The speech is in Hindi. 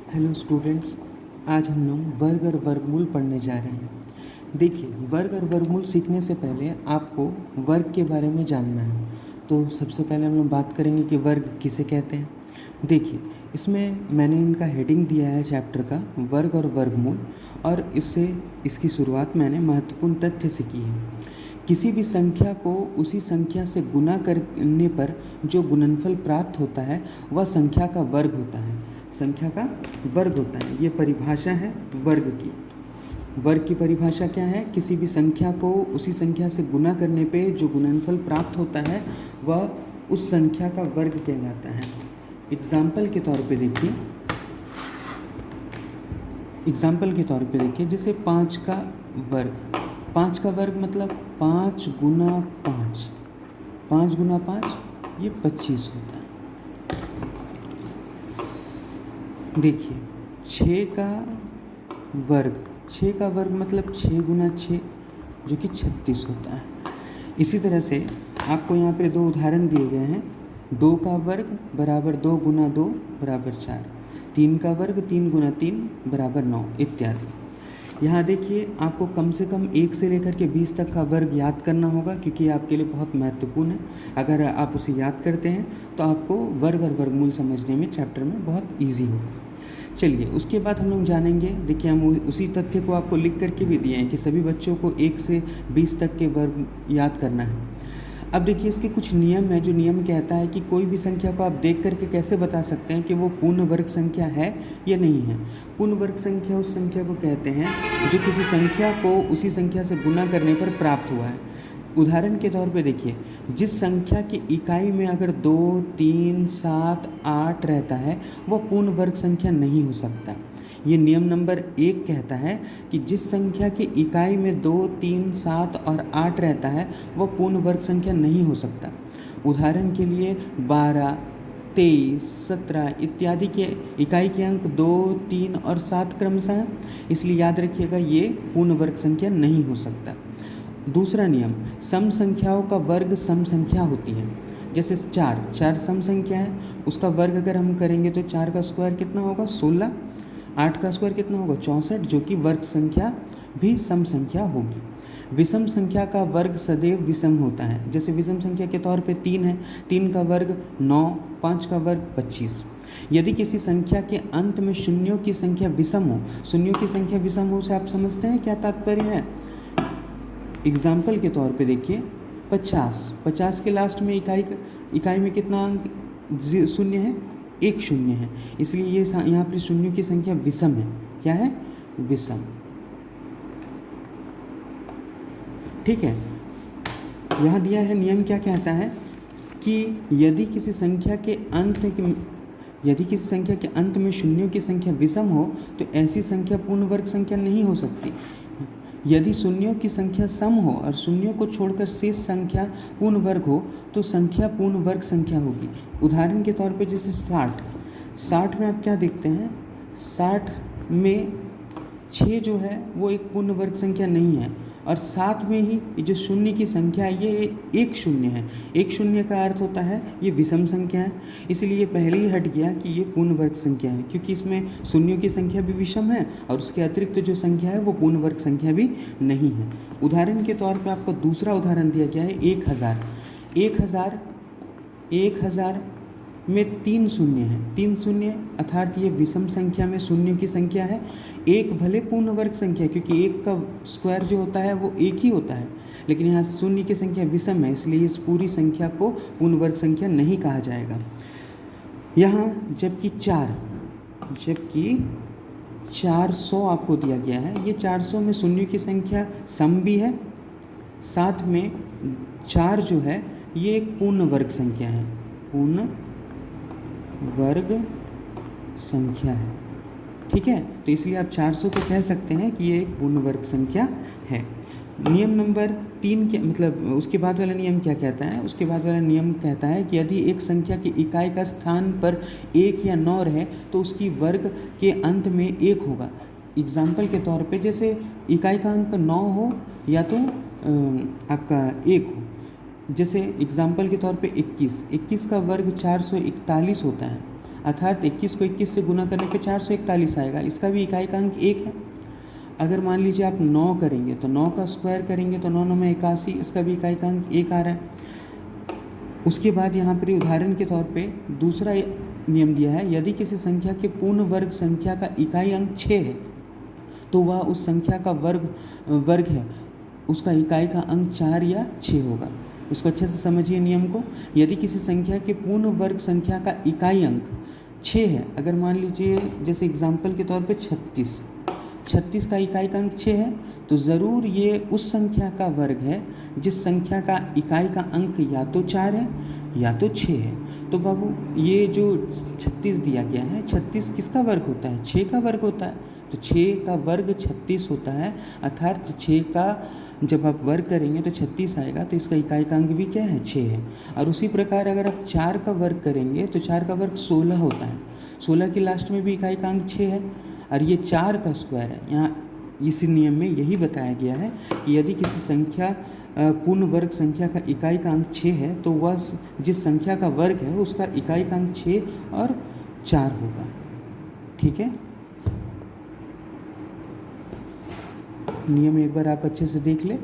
हेलो स्टूडेंट्स, आज हम लोग वर्ग और वर्गमूल पढ़ने जा रहे हैं। देखिए, वर्ग और वर्गमूल सीखने से पहले आपको वर्ग के बारे में जानना है। तो सबसे पहले हम लोग बात करेंगे कि वर्ग किसे कहते हैं। देखिए, इसमें मैंने इनका हेडिंग दिया है चैप्टर का, वर्ग और वर्गमूल, और इसकी शुरुआत मैंने महत्वपूर्ण तथ्य से की है। किसी भी संख्या को उसी संख्या से गुना करने पर जो गुणनफल प्राप्त होता है वह संख्या का वर्ग होता है। संख्या का वर्ग होता है, ये परिभाषा है वर्ग की। वर्ग की परिभाषा क्या है? किसी भी संख्या को उसी संख्या से गुना करने पे जो गुणनफल प्राप्त होता है वह उस संख्या का वर्ग कहलाता है। एग्जाम्पल के तौर पे देखिए, जैसे 5 का वर्ग। 5 का वर्ग मतलब 5 गुना 5, 5 गुना 5 ये 25 होता है। देखिए, 6 का वर्ग मतलब 6 गुना 6 जो कि 36 होता है। इसी तरह से आपको यहाँ पे 2 उदाहरण दिए गए हैं। 2 का वर्ग बराबर 2 गुना 2 बराबर 4, 3 का वर्ग 3 गुना 3 बराबर 9 इत्यादि। यहाँ देखिए, आपको कम से कम 1 से लेकर के 20 तक का वर्ग याद करना होगा, क्योंकि ये आपके लिए बहुत महत्वपूर्ण है। अगर आप उसे याद करते हैं तो आपको वर्ग और वर्गमूल समझने में चैप्टर में बहुत ईजी होगा। चलिए, उसके बाद हम लोग जानेंगे। देखिए, हम उसी तथ्य को आपको लिख करके भी दिए हैं कि सभी बच्चों को 1 से 20 तक के वर्ग याद करना है। अब देखिए, इसके कुछ नियम है। जो नियम कहता है कि कोई भी संख्या को आप देख करके कैसे बता सकते हैं कि वो पूर्ण वर्ग संख्या है या नहीं है। पूर्ण वर्ग संख्या उस संख्या को कहते हैं जो किसी संख्या को उसी संख्या से गुना करने पर प्राप्त हुआ है। उदाहरण के तौर पे देखिए, जिस संख्या की इकाई में अगर 2, 3, 7, 8 रहता है वह पूर्ण वर्ग संख्या नहीं हो सकता। ये नियम नंबर 1 कहता है कि जिस संख्या की इकाई में 2, 3, 7 और 8 रहता है वह पूर्ण वर्ग संख्या नहीं हो सकता। उदाहरण के लिए 12, 23, 17 इत्यादि के इकाई के अंक 2, 3 और 7 क्रमशः हैं, इसलिए याद रखिएगा ये पूर्ण वर्ग संख्या नहीं हो सकता। दूसरा नियम, सम संख्याओं का वर्ग सम संख्या होती है। जैसे 4 सम संख्या है, उसका वर्ग अगर हम करेंगे तो 4 का स्क्वायर कितना होगा? 16। 8 का स्क्वायर कितना होगा? 64, जो कि वर्ग संख्या भी सम संख्या होगी। विषम संख्या का वर्ग सदैव विषम होता है। जैसे विषम संख्या के तौर पे 3 है, 3 का वर्ग 9, 5 का वर्ग 25। यदि किसी संख्या के अंत में शून्यों की संख्या विषम हो, शून्यों की संख्या विषम हो से आप समझते हैं क्या तात्पर्य है? एग्जाम्पल के तौर पे देखिए, 50 के लास्ट में इकाई में कितना अंक शून्य है? 1 शून्य है, इसलिए ये यहाँ पर शून्यों की संख्या विषम है। क्या है? विषम। ठीक है, यहाँ दिया है नियम क्या कहता है कि यदि किसी संख्या के अंत में शून्यों की संख्या विषम हो तो ऐसी संख्या पूर्ण वर्ग संख्या नहीं हो सकती। यदि शून्यों की संख्या सम हो और शून्यों को छोड़कर शेष संख्या पूर्ण वर्ग हो तो संख्या पूर्ण वर्ग संख्या होगी। उदाहरण के तौर पे जैसे 60 में आप क्या देखते हैं? 60 में 6 जो है वो एक पूर्ण वर्ग संख्या नहीं है, और 7 में ही जो शून्य की संख्या है ये 1 शून्य है। 1 शून्य का अर्थ होता है ये विषम संख्या है, इसलिए ये पहले ही हट गया कि ये पूर्ण वर्ग संख्या है, क्योंकि इसमें शून्यों की संख्या भी विषम है और उसके अतिरिक्त जो संख्या है वो पूर्ण वर्ग संख्या भी नहीं है। उदाहरण के तौर पर आपको दूसरा उदाहरण दिया गया है 1000 में 3 शून्य है। 3 शून्य अर्थात ये विषम संख्या में शून्यों की संख्या है। 1 भले पूर्ण वर्ग संख्या, क्योंकि 1 का स्क्वायर जो होता है वो 1 ही होता है, लेकिन यहाँ शून्य की संख्या विषम है, इसलिए इस पूरी संख्या को पूर्ण वर्ग संख्या नहीं कहा जाएगा। यहाँ जबकि 400 आपको दिया गया है, ये 400 में शून्यों की संख्या सम भी है, साथ में 4 जो है ये एक पूर्ण वर्ग संख्या है, पूर्ण वर्ग संख्या है। ठीक है, तो इसलिए आप 400 को कह सकते हैं कि ये एक पूर्ण वर्ग संख्या है। नियम नंबर 3 के मतलब उसके बाद वाला नियम क्या कहता है? उसके बाद वाला नियम कहता है कि यदि एक संख्या की इकाई का स्थान पर 1 या 9 रहे तो उसकी वर्ग के अंत में 1 होगा। एग्जाम्पल के तौर पे जैसे इकाई का अंक 9 हो या तो आपका 1 हो। जैसे एग्जाम्पल के तौर पे 21 का वर्ग 441 होता है। अर्थात 21 को 21 से गुना करने पे 441 आएगा। इसका भी इकाई का अंक 1 है। अगर मान लीजिए आप 9 करेंगे तो 9 का स्क्वायर करेंगे तो 9 9 में 81, इसका भी इकाई का अंक 1 आ रहा है। उसके बाद यहाँ पर उदाहरण के तौर पे दूसरा नियम दिया है, यदि किसी संख्या के पूर्ण वर्ग संख्या का इकाई अंक 6 है तो वह उस संख्या का वर्ग है, उसका इकाई का अंक 4 या 6 होगा। इसको अच्छे से समझिए नियम को। यदि किसी संख्या के पूर्ण वर्ग संख्या का इकाई अंक 6 है, अगर मान लीजिए जैसे एग्जाम्पल के तौर पे 36 का इकाई का अंक 6 है, तो ज़रूर ये उस संख्या का वर्ग है जिस संख्या का इकाई का अंक या तो 4 है या तो 6 है। तो बाबू ये जो 36 दिया गया है, 36 किसका वर्ग होता है? 6 का वर्ग होता है। तो 6 का वर्ग 36 होता है, अर्थात 6 का जब आप वर्ग करेंगे तो 36 आएगा, तो इसका इकाई का अंक भी क्या है? 6 है। और उसी प्रकार अगर आप 4 का वर्ग करेंगे तो 4 का वर्ग 16 होता है, 16 की लास्ट में भी इकाई का अंक 6 है, और ये 4 का स्क्वायर है। यहाँ इस नियम में यही बताया गया है कि यदि किसी संख्या पूर्ण वर्ग संख्या का इकाई का अंक 6 है तो वह जिस संख्या का वर्ग है उसका इकाई का अंक 6 और 4 होगा। ठीक है, नियम एक बार आप अच्छे से देख लें।